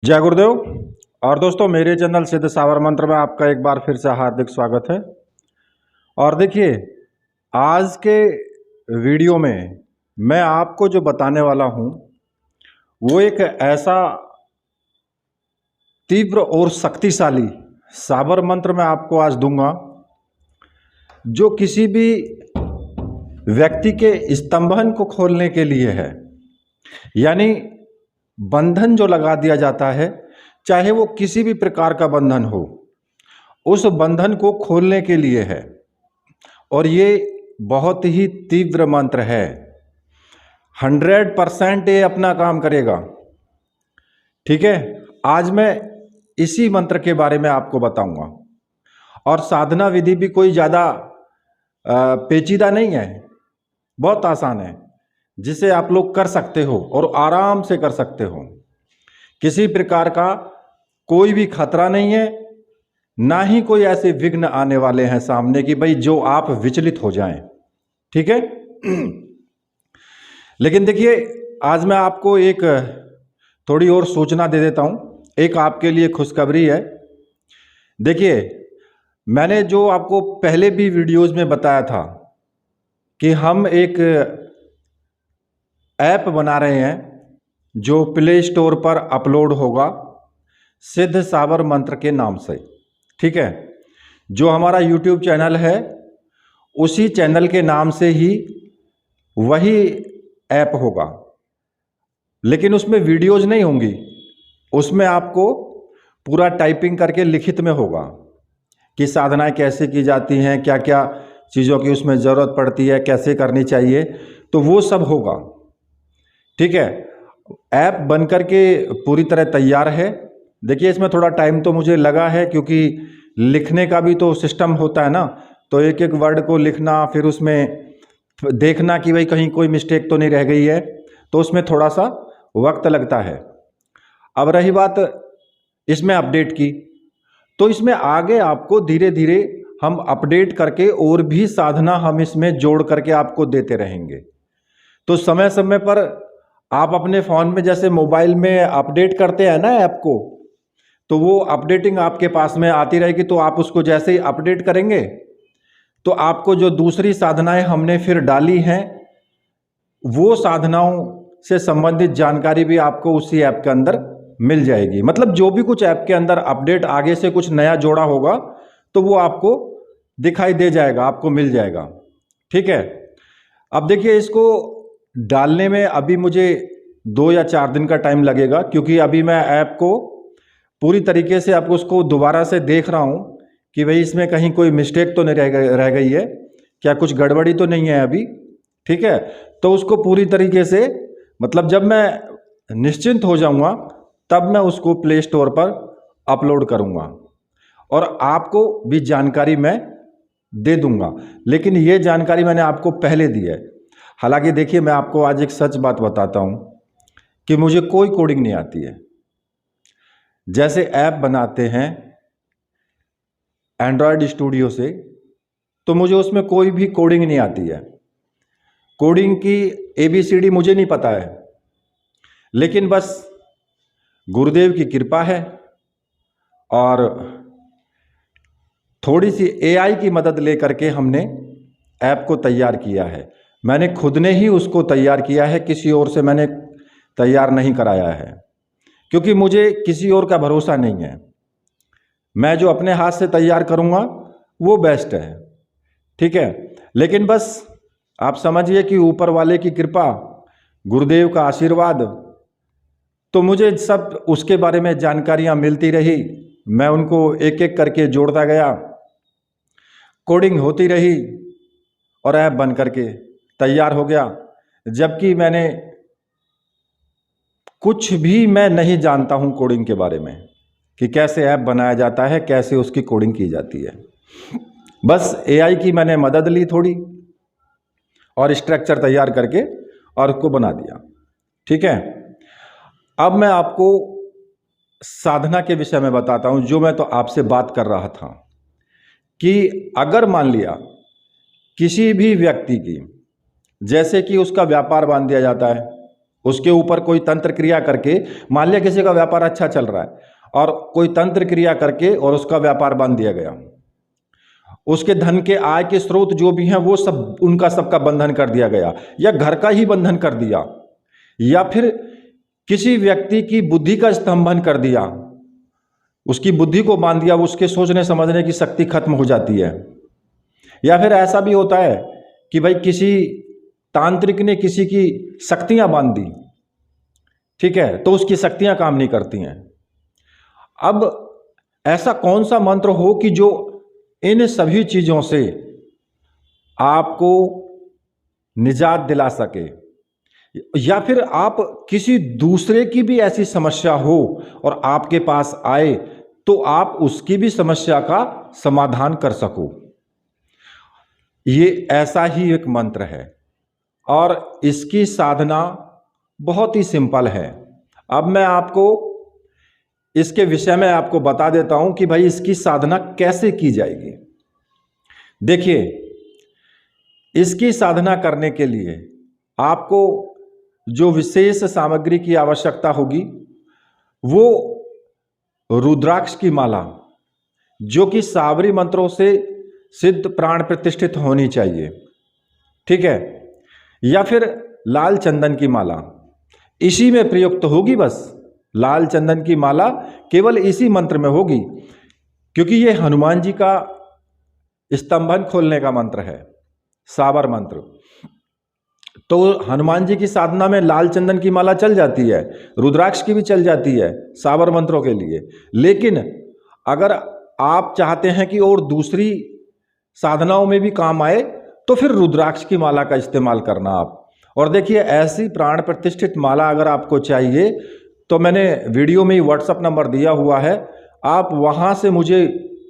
जय गुरुदेव। और दोस्तों, मेरे चैनल सिद्ध सावर मंत्र में आपका एक बार फिर से हार्दिक स्वागत है। और देखिए, आज के वीडियो में मैं आपको जो बताने वाला हूं वो एक ऐसा तीव्र और शक्तिशाली सावर मंत्र मैं आपको आज दूंगा जो किसी भी व्यक्ति के स्तंभन को खोलने के लिए है। यानी बंधन जो लगा दिया जाता है, चाहे वो किसी भी प्रकार का बंधन हो, उस बंधन को खोलने के लिए है। और ये बहुत ही तीव्र मंत्र है। 100% ये अपना काम करेगा। ठीक है, आज मैं इसी मंत्र के बारे में आपको बताऊंगा। और साधना विधि भी कोई ज़्यादा पेचीदा नहीं है, बहुत आसान है, जिसे आप लोग कर सकते हो और आराम से कर सकते हो। किसी प्रकार का कोई भी खतरा नहीं है, ना ही कोई ऐसे विघ्न आने वाले हैं सामने कि भाई जो आप विचलित हो जाएं। ठीक है। लेकिन देखिए, आज मैं आपको एक थोड़ी और सूचना दे देता हूं। एक आपके लिए खुशखबरी है। देखिए, मैंने जो आपको पहले भी वीडियोस में बताया था कि हम एक ऐप बना रहे हैं जो प्ले स्टोर पर अपलोड होगा सिद्ध सावर मंत्र के नाम से। ठीक है, जो हमारा यूट्यूब चैनल है उसी चैनल के नाम से ही वही ऐप होगा, लेकिन उसमें वीडियोज नहीं होंगी। उसमें आपको पूरा टाइपिंग करके लिखित में होगा कि साधनाएं कैसे की जाती हैं, क्या क्या चीज़ों की उसमें ज़रूरत पड़ती है, कैसे करनी चाहिए, तो वो सब होगा। ठीक है, ऐप बनकर के पूरी तरह तैयार है। देखिए, इसमें थोड़ा टाइम तो मुझे लगा है, क्योंकि लिखने का भी तो सिस्टम होता है ना, तो एक एक वर्ड को लिखना, फिर उसमें देखना कि भाई कहीं कोई मिस्टेक तो नहीं रह गई है, तो उसमें थोड़ा सा वक्त लगता है। अब रही बात इसमें अपडेट की, तो इसमें आगे आपको धीरे धीरे हम अपडेट करके और भी साधना हम इसमें जोड़ करके आपको देते रहेंगे। तो समय समय पर आप अपने फ़ोन में जैसे मोबाइल में अपडेट करते हैं ना ऐप को, तो वो अपडेटिंग आपके पास में आती रहेगी। तो आप उसको जैसे ही अपडेट करेंगे तो आपको जो दूसरी साधनाएं हमने फिर डाली हैं, वो साधनाओं से संबंधित जानकारी भी आपको उसी ऐप के अंदर मिल जाएगी। मतलब जो भी कुछ ऐप के अंदर अपडेट आगे से कुछ नया जोड़ा होगा तो वो आपको दिखाई दे जाएगा, आपको मिल जाएगा। ठीक है। अब देखिए, इसको डालने में अभी मुझे 2 या 4 दिन का टाइम लगेगा, क्योंकि अभी मैं ऐप को पूरी तरीके से आपको उसको दोबारा से देख रहा हूँ कि भाई इसमें कहीं कोई मिस्टेक तो नहीं रह गई है, क्या कुछ गड़बड़ी तो नहीं है अभी। ठीक है, तो उसको पूरी तरीके से, मतलब जब मैं निश्चिंत हो जाऊंगा तब मैं उसको प्ले स्टोर पर अपलोड करूंगा और आपको भी जानकारी मैं दे दूंगा। लेकिन ये जानकारी मैंने आपको पहले दी है। हालांकि देखिए, मैं आपको आज एक सच बात बताता हूं कि मुझे कोई कोडिंग नहीं आती है। जैसे ऐप बनाते हैं एंड्रॉयड स्टूडियो से, तो मुझे उसमें कोई भी कोडिंग नहीं आती है। कोडिंग की ABCD मुझे नहीं पता है, लेकिन बस गुरुदेव की कृपा है और थोड़ी सी AI की मदद लेकर के हमने ऐप को तैयार किया है। मैंने खुद ने ही उसको तैयार किया है, किसी और से मैंने तैयार नहीं कराया है, क्योंकि मुझे किसी और का भरोसा नहीं है। मैं जो अपने हाथ से तैयार करूंगा वो बेस्ट है। ठीक है, लेकिन बस आप समझिए कि ऊपर वाले की कृपा, गुरुदेव का आशीर्वाद, तो मुझे सब उसके बारे में जानकारियां मिलती रही। मैं उनको एक एक करके जोड़ता गया, कोडिंग होती रही और ऐप बन करके तैयार हो गया। जबकि कुछ भी मैं नहीं जानता हूं कोडिंग के बारे में, कि कैसे ऐप बनाया जाता है, कैसे उसकी कोडिंग की जाती है। बस AI की मैंने मदद ली थोड़ी और स्ट्रक्चर तैयार करके और उसको बना दिया। ठीक है, अब मैं आपको साधना के विषय में बताता हूं, जो मैं तो आपसे बात कर रहा था कि अगर मान लिया किसी भी व्यक्ति की, जैसे कि उसका व्यापार बांध दिया जाता है, उसके ऊपर कोई तंत्र क्रिया करके, मान लिया किसी का व्यापार अच्छा चल रहा है और कोई तंत्र क्रिया करके और उसका व्यापार बांध दिया गया, उसके धन के आय के स्रोत जो भी हैं वो सब उनका सबका बंधन कर दिया गया, या घर का ही बंधन कर दिया, या फिर किसी व्यक्ति की बुद्धि का स्तंभन कर दिया, उसकी बुद्धि को बांध दिया, उसके सोचने समझने की शक्ति खत्म हो जाती है। या फिर ऐसा भी होता है कि भाई किसी तांत्रिक ने किसी की शक्तियां बांध दी, ठीक है, तो उसकी शक्तियां काम नहीं करती हैं। अब ऐसा कौन सा मंत्र हो कि जो इन सभी चीजों से आपको निजात दिला सके, या फिर आप किसी दूसरे की भी ऐसी समस्या हो और आपके पास आए तो आप उसकी भी समस्या का समाधान कर सको। ये ऐसा ही एक मंत्र है और इसकी साधना बहुत ही सिंपल है। अब मैं आपको इसके विषय में आपको बता देता हूं कि भाई इसकी साधना कैसे की जाएगी। देखिए, इसकी साधना करने के लिए आपको जो विशेष सामग्री की आवश्यकता होगी वो रुद्राक्ष की माला, जो कि सावरी मंत्रों से सिद्ध प्राण प्रतिष्ठित होनी चाहिए, ठीक है, या फिर लाल चंदन की माला, इसी में प्रयुक्त होगी। बस लाल चंदन की माला केवल इसी मंत्र में होगी, क्योंकि ये हनुमान जी का स्तंभन खोलने का मंत्र है, सावर मंत्र। तो हनुमान जी की साधना में लाल चंदन की माला चल जाती है, रुद्राक्ष की भी चल जाती है सावर मंत्रों के लिए। लेकिन अगर आप चाहते हैं कि और दूसरी साधनाओं में भी काम आए तो फिर रुद्राक्ष की माला का इस्तेमाल करना आप। और देखिए, ऐसी प्राण प्रतिष्ठित माला अगर आपको चाहिए तो मैंने वीडियो में ही व्हाट्सएप नंबर दिया हुआ है, आप वहां से मुझे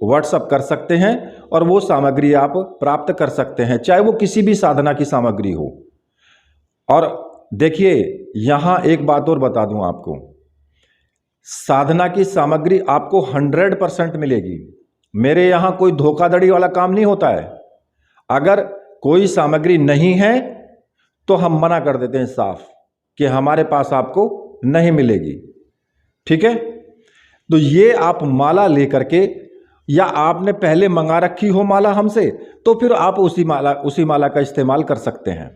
व्हाट्सएप कर सकते हैं और वो सामग्री आप प्राप्त कर सकते हैं, चाहे वो किसी भी साधना की सामग्री हो। और देखिए, यहां एक बात और बता दूं आपको, साधना की सामग्री आपको 100% मिलेगी। मेरे यहां कोई धोखाधड़ी वाला काम नहीं होता है। अगर कोई सामग्री नहीं है तो हम मना कर देते हैं साफ कि हमारे पास आपको नहीं मिलेगी, ठीक है। तो ये आप माला लेकर के, या आपने पहले मंगा रखी हो माला हमसे, तो फिर आप उसी माला का इस्तेमाल कर सकते हैं।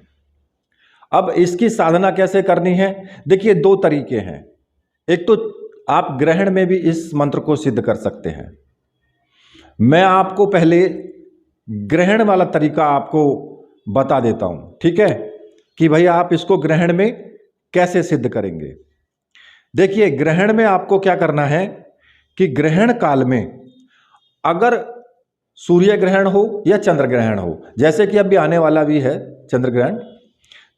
अब इसकी साधना कैसे करनी है, देखिए 2 तरीके हैं। एक तो आप ग्रहण में भी इस मंत्र को सिद्ध कर सकते हैं। मैं आपको पहले ग्रहण वाला तरीका आपको बता देता हूं, ठीक है, कि भाई आप इसको ग्रहण में कैसे सिद्ध करेंगे। देखिए, ग्रहण में आपको क्या करना है कि ग्रहण काल में अगर सूर्य ग्रहण हो या चंद्र ग्रहण हो, जैसे कि अभी आने वाला भी है चंद्र ग्रहण,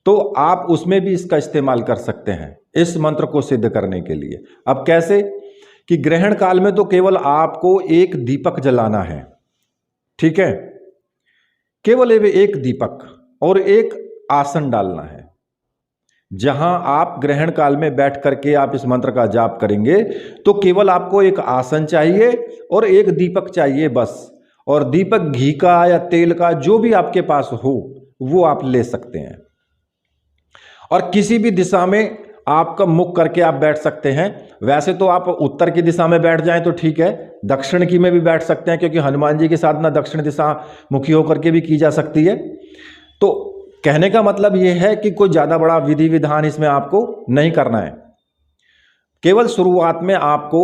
तो आप उसमें भी इसका इस्तेमाल कर सकते हैं इस मंत्र को सिद्ध करने के लिए। अब कैसे कि ग्रहण काल में तो केवल आपको एक दीपक जलाना है, ठीक है, केवल एक दीपक, और एक आसन डालना है। जहां आप ग्रहण काल में बैठ करके आप इस मंत्र का जाप करेंगे तो केवल आपको एक आसन चाहिए और एक दीपक चाहिए बस। और दीपक घी का या तेल का जो भी आपके पास हो वो आप ले सकते हैं। और किसी भी दिशा में आपका मुख करके आप बैठ सकते हैं। वैसे तो आप उत्तर की दिशा में बैठ जाएं तो ठीक है, दक्षिण की में भी बैठ सकते हैं, क्योंकि हनुमान जी की साधना दक्षिण दिशा मुखी होकर के भी की जा सकती है। तो कहने का मतलब यह है कि कोई ज्यादा बड़ा विधि विधान इसमें आपको नहीं करना है। केवल शुरुआत में आपको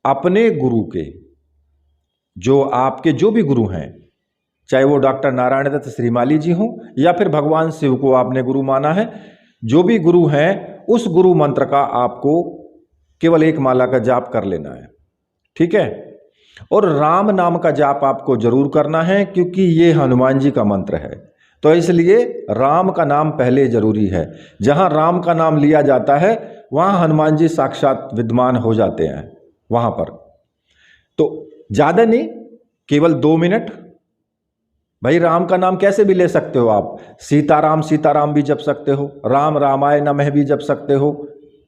अपने गुरु के, जो आपके जो भी गुरु हैं, चाहे वो डॉक्टर नारायण दत्त श्रीमाली जी हों या फिर भगवान शिव को आपने गुरु माना है, जो भी गुरु हैं उस गुरु मंत्र का आपको केवल एक माला का जाप कर लेना है, ठीक है। और राम नाम का जाप आपको जरूर करना है, क्योंकि ये हनुमान जी का मंत्र है, तो इसलिए राम का नाम पहले जरूरी है। जहां राम का नाम लिया जाता है वहां हनुमान जी साक्षात विद्यमान हो जाते हैं वहां पर। तो ज्यादा नहीं, केवल 2 मिनट। भाई राम का नाम कैसे भी ले सकते हो आप, सीताराम सीताराम भी जप सकते हो, राम रामाय नमः भी जप सकते हो,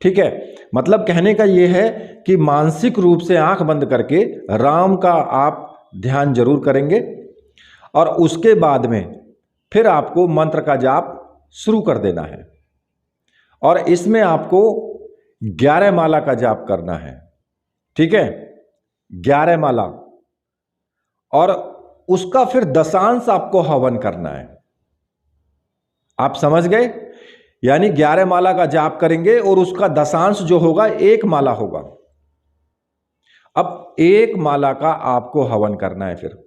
ठीक है। मतलब कहने का यह है कि मानसिक रूप से आंख बंद करके राम का आप ध्यान जरूर करेंगे और उसके बाद में फिर आपको मंत्र का जाप शुरू कर देना है। और इसमें आपको 11 माला का जाप करना है। ठीक है, 11 माला, और उसका फिर दशांश आपको हवन करना है। आप समझ गए? यानी 11 माला का जाप करेंगे और उसका दशांश जो होगा 1 माला होगा। अब 1 माला का आपको हवन करना है। फिर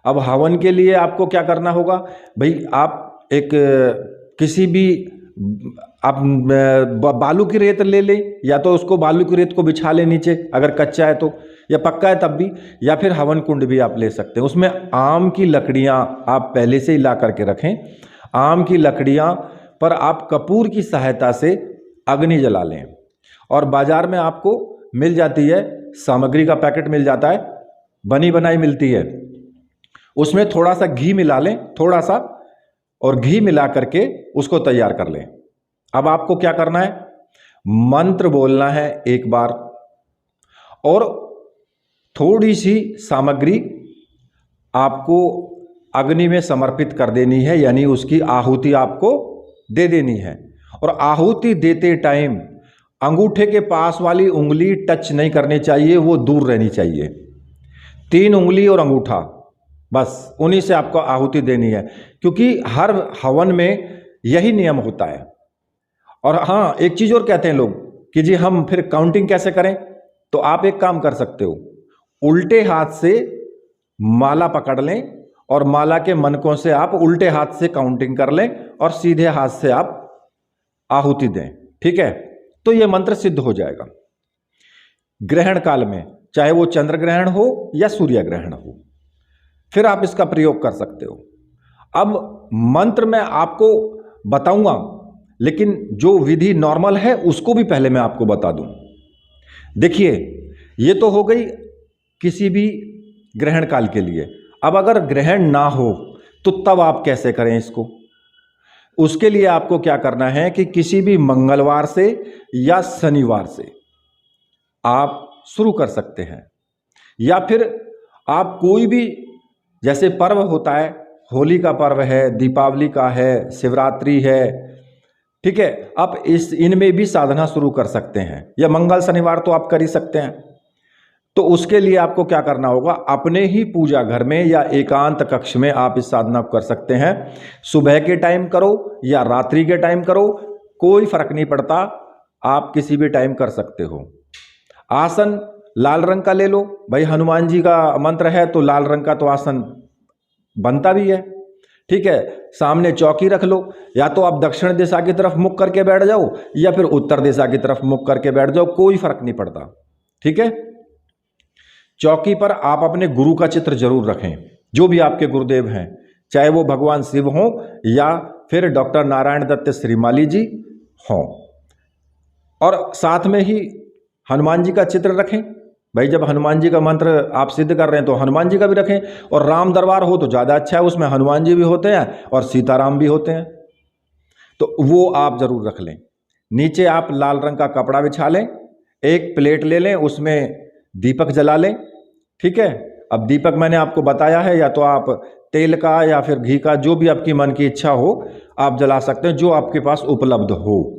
अब हवन के लिए आपको क्या करना होगा भाई, आप एक किसी भी आप बालू की रेत ले लें, या तो उसको बालू की रेत को बिछा लें नीचे अगर कच्चा है तो, या पक्का है तब भी, या फिर हवन कुंड भी आप ले सकते हैं। उसमें आम की लकड़ियां आप पहले से ही ला करके रखें। आम की लकड़ियां पर आप कपूर की सहायता से अग्नि जला लें, और बाजार में आपको मिल जाती है, सामग्री का पैकेट मिल जाता है, बनी बनाई मिलती है, उसमें थोड़ा सा घी मिला लें, थोड़ा सा, और घी मिला करके उसको तैयार कर लें। अब आपको क्या करना है, मंत्र बोलना है 1 बार, और थोड़ी सी सामग्री आपको अग्नि में समर्पित कर देनी है, यानी उसकी आहुति आपको दे देनी है। और आहुति देते टाइम अंगूठे के पास वाली उंगली टच नहीं करनी चाहिए, वो दूर रहनी चाहिए। 3 उंगली और अंगूठा, बस उन्हीं से आपको आहुति देनी है, क्योंकि हर हवन में यही नियम होता है। और हाँ, एक चीज और कहते हैं लोग कि जी हम फिर काउंटिंग कैसे करें, तो आप एक काम कर सकते हो, उल्टे हाथ से माला पकड़ लें और माला के मनकों से आप उल्टे हाथ से काउंटिंग कर लें और सीधे हाथ से आप आहुति दें। ठीक है, तो यह मंत्र सिद्ध हो जाएगा। ग्रहण काल में, चाहे वो चंद्र ग्रहण हो या सूर्य ग्रहण हो, फिर आप इसका प्रयोग कर सकते हो। अब मंत्र मैं आपको बताऊंगा, लेकिन जो विधि नॉर्मल है उसको भी पहले मैं आपको बता दूं। देखिए, ये तो हो गई किसी भी ग्रहण काल के लिए। अब अगर ग्रहण ना हो तो तब आप कैसे करें इसको? उसके लिए आपको क्या करना है कि किसी भी मंगलवार से या शनिवार से आप शुरू कर सकते हैं, या फिर आप कोई भी, जैसे पर्व होता है, होली का पर्व है, दीपावली का है, शिवरात्रि है, ठीक है, आप इनमें भी साधना शुरू कर सकते हैं, या मंगल शनिवार तो आप कर ही सकते हैं। तो उसके लिए आपको क्या करना होगा, अपने ही पूजा घर में या एकांत कक्ष में आप इस साधना को कर सकते हैं। सुबह के टाइम करो या रात्रि के टाइम करो, कोई फर्क नहीं पड़ता, आप किसी भी टाइम कर सकते हो। आसन लाल रंग का ले लो भाई, हनुमान जी का मंत्र है तो लाल रंग का तो आसन बनता भी है। ठीक है, सामने चौकी रख लो, या तो आप दक्षिण दिशा की तरफ मुख करके बैठ जाओ या फिर उत्तर दिशा की तरफ मुख करके बैठ जाओ, कोई फर्क नहीं पड़ता। ठीक है, चौकी पर आप अपने गुरु का चित्र जरूर रखें, जो भी आपके गुरुदेव हैं, चाहे वो भगवान शिव हों या फिर डॉक्टर नारायण दत्त श्रीमाली जी हों, और साथ में ही हनुमान जी का चित्र रखें भाई। जब हनुमान जी का मंत्र आप सिद्ध कर रहे हैं तो हनुमान जी का भी रखें, और राम दरबार हो तो ज़्यादा अच्छा है, उसमें हनुमान जी भी होते हैं और सीताराम भी होते हैं, तो वो आप जरूर रख लें। नीचे आप लाल रंग का कपड़ा बिछा लें, एक प्लेट ले लें, उसमें दीपक जला लें। ठीक है, अब दीपक मैंने आपको बताया है, या तो आप तेल का या फिर घी का, जो भी आपकी मन की इच्छा हो आप जला सकते हैं, जो आपके पास उपलब्ध हो।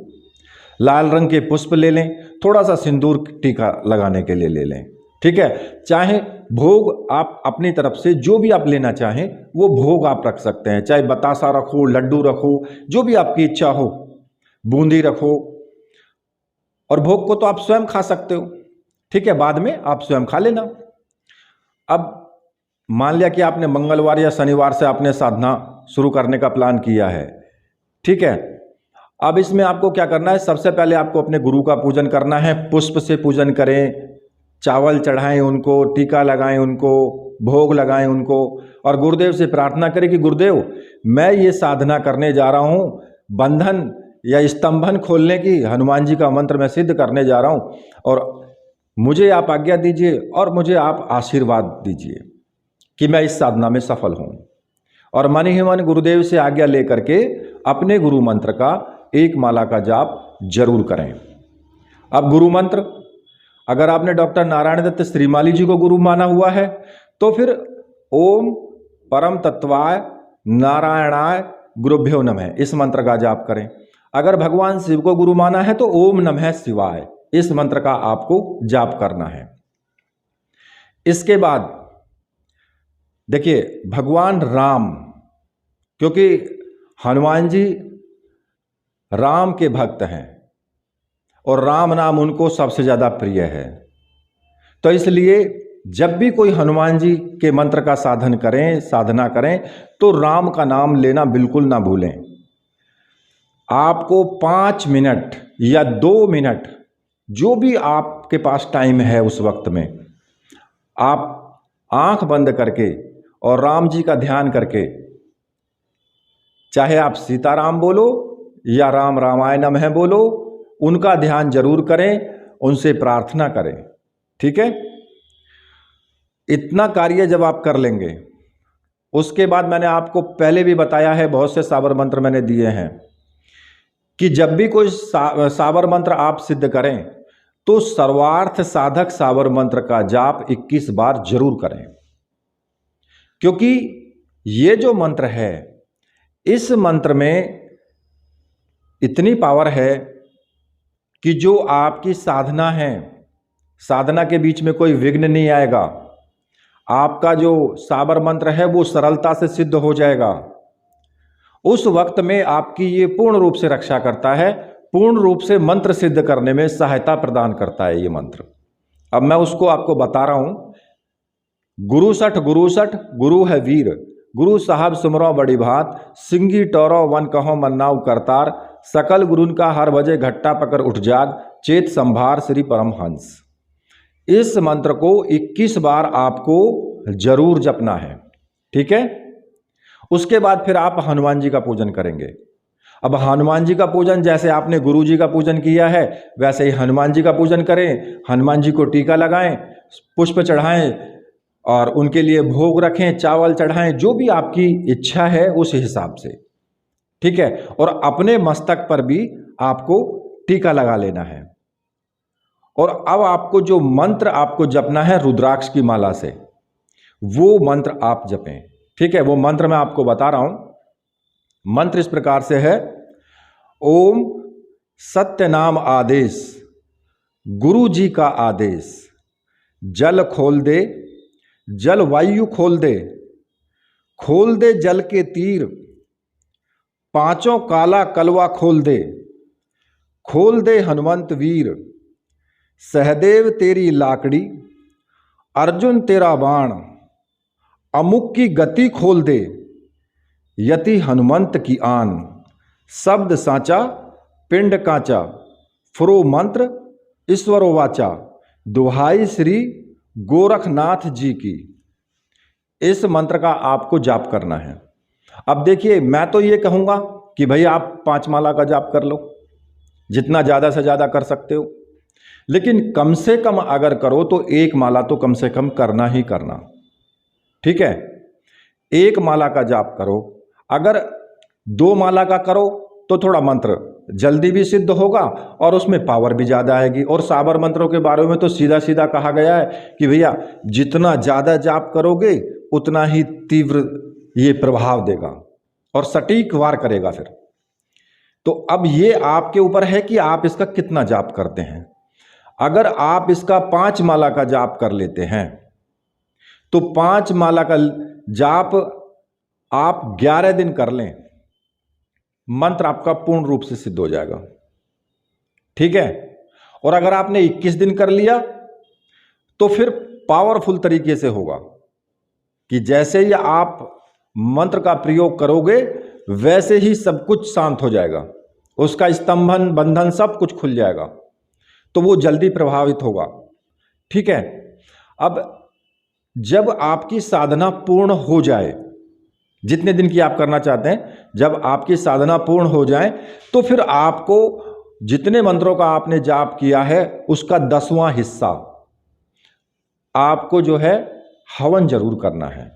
लाल रंग के पुष्प ले लें, थोड़ा सा सिंदूर टीका लगाने के लिए ले लें। ठीक है, चाहे भोग आप अपनी तरफ से जो भी आप लेना चाहें वो भोग आप रख सकते हैं, चाहे बतासा रखो, लड्डू रखो, जो भी आपकी इच्छा हो, बूंदी रखो, और भोग को तो आप स्वयं खा सकते हो। ठीक है, बाद में आप स्वयं खा लेना। अब मान लिया कि आपने मंगलवार या शनिवार से आपने साधना शुरू करने का प्लान किया है। ठीक है, अब इसमें आपको क्या करना है, सबसे पहले आपको अपने गुरु का पूजन करना है। पुष्प से पूजन करें, चावल चढ़ाएं उनको, टीका लगाएं उनको, भोग लगाएं उनको, और गुरुदेव से प्रार्थना करें कि गुरुदेव मैं ये साधना करने जा रहा हूँ, बंधन या स्तंभन खोलने की, हनुमान जी का मंत्र मैं सिद्ध करने जा रहा हूँ, और मुझे आप आज्ञा दीजिए और मुझे आप आशीर्वाद दीजिए कि मैं इस साधना में सफल हूँ। और मन ही मन गुरुदेव से आज्ञा लेकर के अपने गुरु मंत्र का 1 माला का जाप जरूर करें। अब गुरु मंत्र, अगर आपने डॉक्टर नारायण दत्त श्रीमाली जी को गुरु माना हुआ है तो फिर ओम परम तत्वाय नारायणाय गुरुभ्यो नमः, इस मंत्र का जाप करें। अगर भगवान शिव को गुरु माना है तो ओम नमः शिवाय इस मंत्र का आपको जाप करना है। इसके बाद देखिए भगवान राम, क्योंकि हनुमान जी राम के भक्त हैं और राम नाम उनको सबसे ज़्यादा प्रिय है, तो इसलिए जब भी कोई हनुमान जी के मंत्र का साधन करें, साधना करें, तो राम का नाम लेना बिल्कुल ना भूलें। आपको 5 मिनट या 2 मिनट जो भी आपके पास टाइम है उस वक्त में आप आंख बंद करके और राम जी का ध्यान करके, चाहे आप सीताराम बोलो या राम रामाय नमः बोलो, उनका ध्यान जरूर करें, उनसे प्रार्थना करें। ठीक है, इतना कार्य जब आप कर लेंगे, उसके बाद मैंने आपको पहले भी बताया है, बहुत से साबर मंत्र मैंने दिए हैं कि जब भी कोई साबर मंत्र आप सिद्ध करें तो सर्वार्थ साधक साबर मंत्र का जाप 21 बार जरूर करें, क्योंकि ये जो मंत्र है इस मंत्र में इतनी पावर है कि जो आपकी साधना है, साधना के बीच में कोई विघ्न नहीं आएगा। आपका जो साबर मंत्र है वो सरलता से सिद्ध हो जाएगा। उस वक्त में आपकी ये पूर्ण रूप से रक्षा करता है, पूर्ण रूप से मंत्र सिद्ध करने में सहायता प्रदान करता है ये मंत्र। अब मैं उसको आपको बता रहा हूं। गुरु सठ गुरु है वीर, गुरु साहब सुमरो बड़ी भात, सिंगी टोरो वन कहो मन्नाव करतार, सकल गुरुन का हर बजे घट्टा पकड़ उठ जाग, चेत संभार श्री परमहंस। इस मंत्र को 21 बार आपको जरूर जपना है। ठीक है, उसके बाद फिर आप हनुमान जी का पूजन करेंगे। अब हनुमान जी का पूजन जैसे आपने गुरु जी का पूजन किया है वैसे ही हनुमान जी का पूजन करें। हनुमान जी को टीका लगाएं, पुष्प चढ़ाएं और उनके लिए भोग रखें, चावल चढ़ाएं, जो भी आपकी इच्छा है उस हिसाब से। ठीक है, और अपने मस्तक पर भी आपको टीका लगा लेना है। और अब आपको जो मंत्र आपको जपना है रुद्राक्ष की माला से, वो मंत्र आप जपें। ठीक है, वो मंत्र मैं आपको बता रहा हूं। मंत्र इस प्रकार से है, ओम सत्य नाम आदेश, गुरु जी का आदेश, जल खोल दे, जल वायु खोल दे जल के तीर, पांचों काला कलवा खोल दे हनुमंत वीर, सहदेव तेरी लाकड़ी, अर्जुन तेरा बाण, अमुक की गति खोल दे, यति हनुमंत की आन, शब्द साचा पिंड कांचा, फुरो मंत्र ईश्वरो वाचा, दुहाई श्री गोरखनाथ जी की। इस मंत्र का आपको जाप करना है। अब देखिए, मैं तो ये कहूँगा कि भाई आप 5 माला का जाप कर लो, जितना ज़्यादा से ज़्यादा कर सकते हो, लेकिन कम से कम अगर करो तो 1 माला तो कम से कम करना ही करना। ठीक है, 1 माला का जाप करो। अगर 2 माला का करो तो थोड़ा मंत्र जल्दी भी सिद्ध होगा और उसमें पावर भी ज़्यादा आएगी। और साबर मंत्रों के बारे में तो सीधा सीधा कहा गया है कि भैया जितना ज़्यादा जाप करोगे उतना ही तीव्र ये प्रभाव देगा और सटीक वार करेगा फिर। तो अब ये आपके ऊपर है कि आप इसका कितना जाप करते हैं। अगर आप इसका 5 माला का जाप कर लेते हैं तो 5 माला का जाप आप 11 दिन कर लें, मंत्र आपका पूर्ण रूप से सिद्ध हो जाएगा। ठीक है, और अगर आपने 21 दिन कर लिया तो फिर पावरफुल तरीके से होगा कि जैसे ही आप मंत्र का प्रयोग करोगे वैसे ही सब कुछ शांत हो जाएगा, उसका स्तंभन बंधन सब कुछ खुल जाएगा, तो वो जल्दी प्रभावित होगा। ठीक है, अब जब आपकी साधना पूर्ण हो जाए, जितने दिन की आप करना चाहते हैं, जब आपकी साधना पूर्ण हो जाए तो फिर आपको जितने मंत्रों का आपने जाप किया है उसका 10वां हिस्सा आपको जो है हवन जरूर करना है।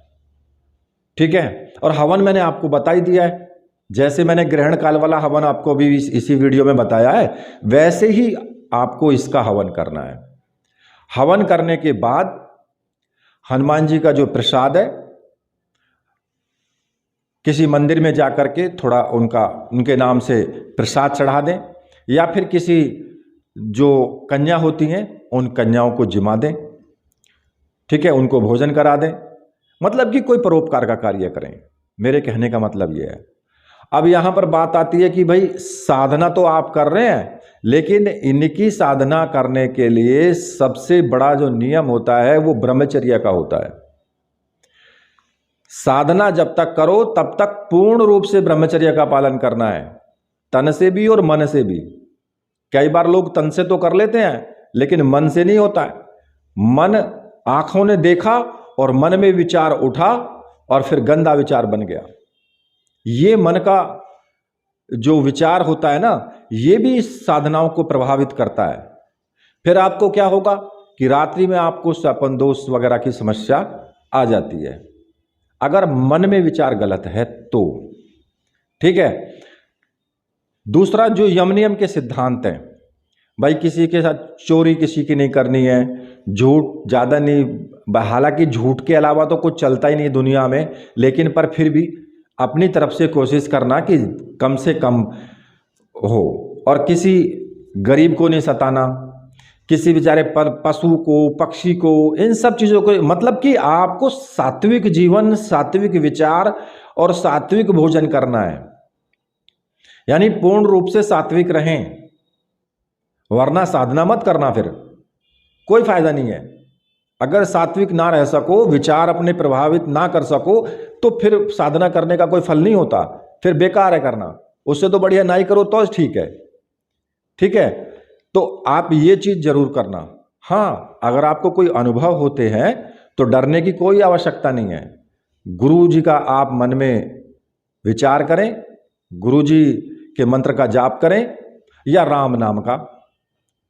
ठीक है, और हवन मैंने आपको बता ही दिया है, जैसे मैंने ग्रहण काल वाला हवन आपको भी इसी वीडियो में बताया है, वैसे ही आपको इसका हवन करना है। हवन करने के बाद हनुमान जी का जो प्रसाद है किसी मंदिर में जा कर के थोड़ा उनके नाम से प्रसाद चढ़ा दें, या फिर किसी जो कन्या होती हैं उन कन्याओं को जिमा दें, ठीक है, उनको भोजन करा दें। मतलब कि कोई परोपकार का कार्य करें। मेरे कहने का मतलब ये है। अब यहाँ पर बात आती है कि भाई साधना तो आप कर रहे हैं, लेकिन इनकी साधना करने के लिए सबसे बड़ा जो नियम होता है वो ब्रह्मचर्य का होता है। साधना जब तक करो तब तक पूर्ण रूप से ब्रह्मचर्य का पालन करना है, तन से भी और मन से भी। कई बार लोग तन से तो कर लेते हैं लेकिन मन से नहीं होता है। मन आंखों ने देखा और मन में विचार उठा और फिर गंदा विचार बन गया। ये मन का जो विचार होता है ना, ये भी इस साधनाओं को प्रभावित करता है। फिर आपको क्या होगा कि रात्रि में आपको सपन दोष वगैरह की समस्या आ जाती है, अगर मन में विचार गलत है तो। ठीक है। दूसरा जो यम नियम के सिद्धांत हैं, भाई किसी के साथ चोरी किसी की नहीं करनी है, झूठ ज़्यादा नहीं, हालांकि झूठ के अलावा तो कुछ चलता ही नहीं दुनिया में, लेकिन पर फिर भी अपनी तरफ से कोशिश करना कि कम से कम हो, और किसी गरीब को नहीं सताना, किसी बेचारे पशु को, पक्षी को, इन सब चीज़ों को, मतलब कि आपको सात्विक जीवन, सात्विक विचार और सात्विक भोजन करना है, यानी पूर्ण रूप से सात्विक रहें, वरना साधना मत करना, फिर कोई फायदा नहीं है। अगर सात्विक ना रह सको, विचार अपने प्रभावित ना कर सको, तो फिर साधना करने का कोई फल नहीं होता, फिर बेकार है करना। उससे तो बढ़िया ना ही करो तो ठीक है। ठीक है, तो आप ये चीज जरूर करना। हाँ, अगर आपको कोई अनुभव होते हैं तो डरने की कोई आवश्यकता नहीं है। गुरु जी का आप मन में विचार करें, गुरु जी के मंत्र का जाप करें, या राम नाम का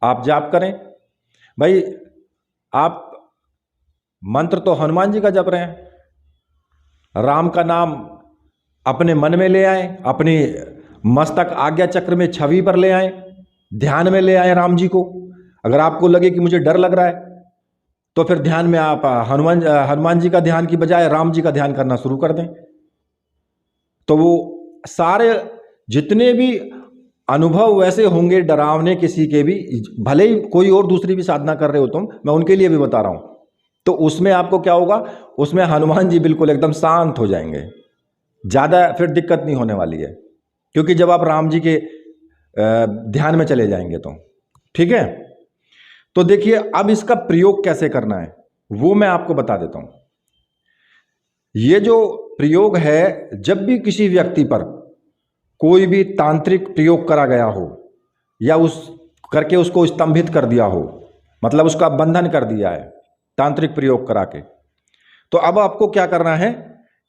आप जाप करें। भाई आप मंत्र तो हनुमान जी का जप रहे हैं, राम का नाम अपने मन में ले आए, अपनी मस्तक आज्ञा चक्र में छवि पर ले आए, ध्यान में ले आए राम जी को। अगर आपको लगे कि मुझे डर लग रहा है तो फिर ध्यान में आप हनुमान जी का ध्यान की बजाय राम जी का ध्यान करना शुरू कर दें। तो वो सारे जितने भी अनुभव वैसे होंगे डरावने किसी के भी, भले ही कोई और दूसरी भी साधना कर रहे हो तुम, मैं उनके लिए भी बता रहा हूं, तो उसमें आपको क्या होगा, उसमें हनुमान जी बिल्कुल एकदम शांत हो जाएंगे, ज़्यादा फिर दिक्कत नहीं होने वाली है, क्योंकि जब आप राम जी के ध्यान में चले जाएंगे तो। ठीक है, तो देखिए अब इसका प्रयोग कैसे करना है वो मैं आपको बता देता हूं। ये जो प्रयोग है, जब भी किसी व्यक्ति पर कोई भी तांत्रिक प्रयोग करा गया हो, या उस करके उसको स्तंभित कर दिया हो, मतलब उसका बंधन कर दिया है तांत्रिक प्रयोग करा के, तो अब आपको क्या करना है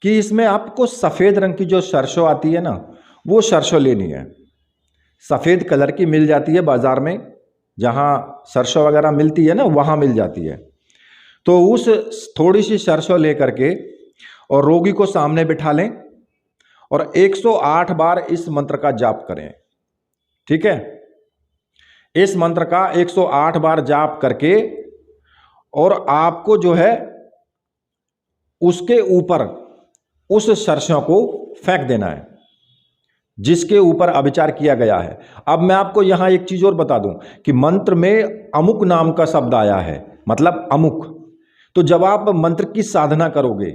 कि इसमें आपको सफ़ेद रंग की जो सरसों आती है ना, वो सरसों लेनी है। सफ़ेद कलर की मिल जाती है बाज़ार में, जहाँ सरसों वगैरह मिलती है ना, वहाँ मिल जाती है। तो उस थोड़ी सी सरसों ले करके और रोगी को सामने बिठा लें और 108 बार इस मंत्र का जाप करें। ठीक है, इस मंत्र का 108 बार जाप करके, और आपको जो है उसके ऊपर उस सरसों को फेंक देना है जिसके ऊपर अविचार किया गया है। अब मैं आपको यहां एक चीज और बता दूं कि मंत्र में अमुक नाम का शब्द आया है, मतलब अमुक। तो जब आप मंत्र की साधना करोगे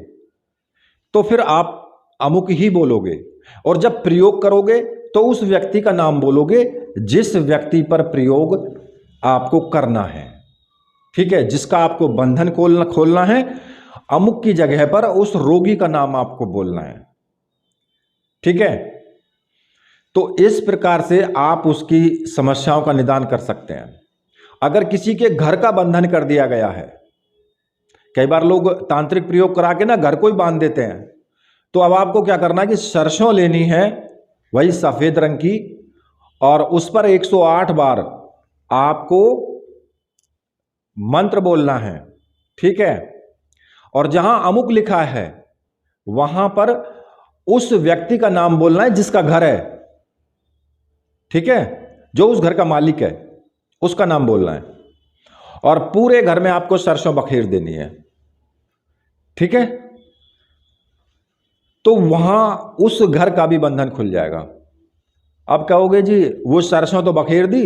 तो फिर आप अमुक ही बोलोगे, और जब प्रयोग करोगे तो उस व्यक्ति का नाम बोलोगे जिस व्यक्ति पर प्रयोग आपको करना है। ठीक है, जिसका आपको बंधन खोलना है, अमुक की जगह पर उस रोगी का नाम आपको बोलना है। ठीक है, तो इस प्रकार से आप उसकी समस्याओं का निदान कर सकते हैं। अगर किसी के घर का बंधन कर दिया गया है, कई बार लोग तांत्रिक प्रयोग करा के ना घर को ही बांध देते हैं, तो अब आपको क्या करना है कि सरसों लेनी है, वही सफेद रंग की, और उस पर 108 बार आपको मंत्र बोलना है। ठीक है, और जहां अमुक लिखा है वहां पर उस व्यक्ति का नाम बोलना है जिसका घर है। ठीक है, जो उस घर का मालिक है उसका नाम बोलना है, और पूरे घर में आपको सरसों बखेर देनी है। ठीक है, तो वहाँ उस घर का भी बंधन खुल जाएगा। अब कहोगे जी वो सरसों तो बखेर दी,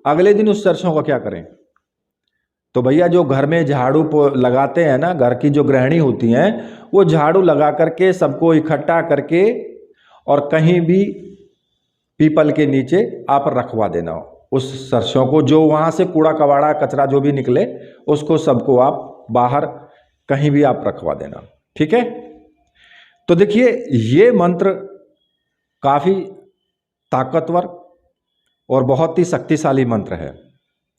अगले दिन उस सरसों का क्या करें? तो भैया जो घर में झाड़ू लगाते हैं ना, घर की जो गृहिणी होती हैं, वो झाड़ू लगा करके सबको इकट्ठा करके और कहीं भी पीपल के नीचे आप रखवा देना उस सरसों को, जो वहाँ से कूड़ा कबाड़ा कचरा जो भी निकले उसको सबको आप बाहर कहीं भी आप रखवा देना। ठीक है, तो देखिए ये मंत्र काफ़ी ताकतवर और बहुत ही शक्तिशाली मंत्र है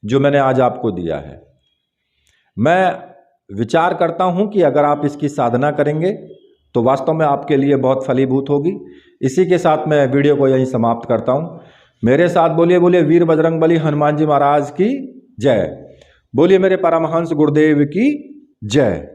जो मैंने आज आपको दिया है। मैं विचार करता हूं कि अगर आप इसकी साधना करेंगे तो वास्तव में आपके लिए बहुत फलीभूत होगी। इसी के साथ मैं वीडियो को यहीं समाप्त करता हूं। मेरे साथ बोलिए बोलिए वीर बजरंगबली हनुमान जी महाराज की जय। बोलिए मेरे परमहंस गुरुदेव की जय।